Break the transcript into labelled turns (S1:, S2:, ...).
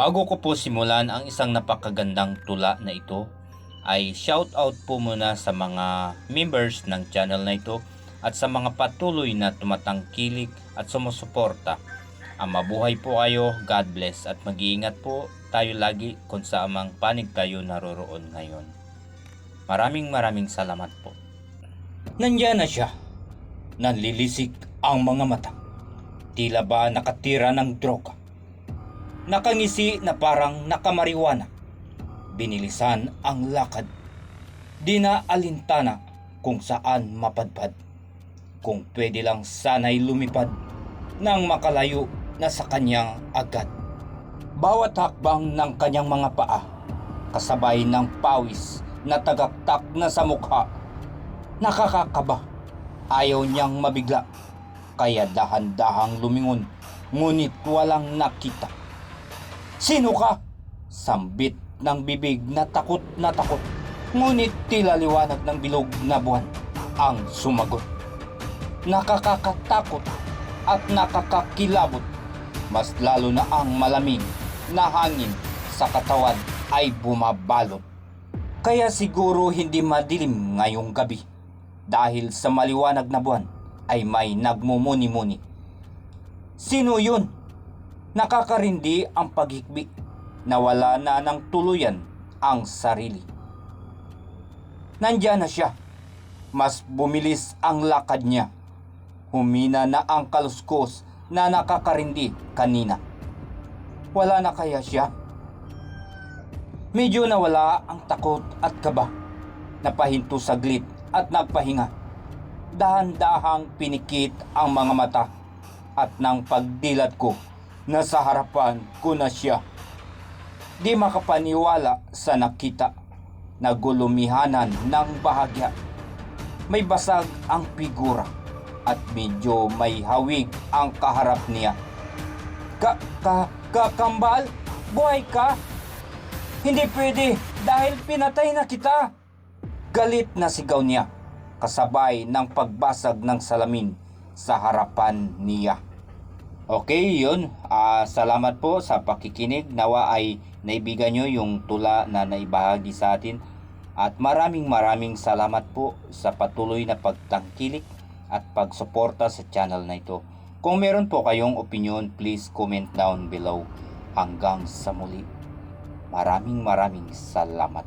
S1: Bago ko po simulan ang isang napakagandang tula na ito, ay shout out po muna sa mga members ng channel na ito at sa mga patuloy na tumatangkilik at sumusuporta. Mabuhay po kayo, God bless, at mag-iingat po tayo lagi kung sa amang panig tayo naroroon ngayon. Maraming salamat po. Nandiyan na siya. Nanlilisik ang mga mata. Tila ba nakatira ng droga. Nakangisi na parang nakamariwana. Binilisan ang lakad. Di na alintana kung saan mapadpad. Kung pwede lang sana'y lumipad nang makalayo na sa kanyang agad. Bawat hakbang ng kanyang mga paa, kasabay ng pawis na tagaktak na sa mukha. Nakakakaba. Ayaw niyang mabigla. Kaya dahan-dahang lumingon, ngunit walang nakita. Sino ka? Sambit ng bibig na takot, ngunit tila liwanag ng bilog na buwan ang sumagot. Nakakakatakot at nakakakilabot. Mas lalo na ang malamig na hangin sa katawan ay bumabalot. Kaya siguro hindi madilim ngayong gabi dahil sa maliwanag na buwan ay may nagmumuni-muni. Sino yun? Nakakarindi ang paghikbi na wala na ng tuluyan ang sarili. Nandiyan na siya. Mas bumilis ang lakad niya. Humina na ang kaluskos na nakakarindi kanina. Wala na kaya siya? Medyo nawala ang takot at kaba. Napahinto saglit at nagpahinga. Dahan-dahang pinikit ang mga mata at nang pagdilat ko, nasa harapan ko na siya. Di makapaniwala sa nakita. Nagulumihanan ng bahagya. May basag ang figura at medyo may hawig ang kaharap niya. Kambal? Buhay ka? Hindi pwede dahil pinatay na kita. Galit na sigaw niya, kasabay ng pagbasag ng salamin sa harapan niya. Okay, yun. Salamat po sa pakikinig. Nawa ay naibigan nyo yung tula na naibahagi sa atin. At maraming salamat po sa patuloy na pagtangkilik at pagsuporta sa channel na ito. Kung meron po kayong opinion, please comment down below. Hanggang sa muli. Maraming salamat.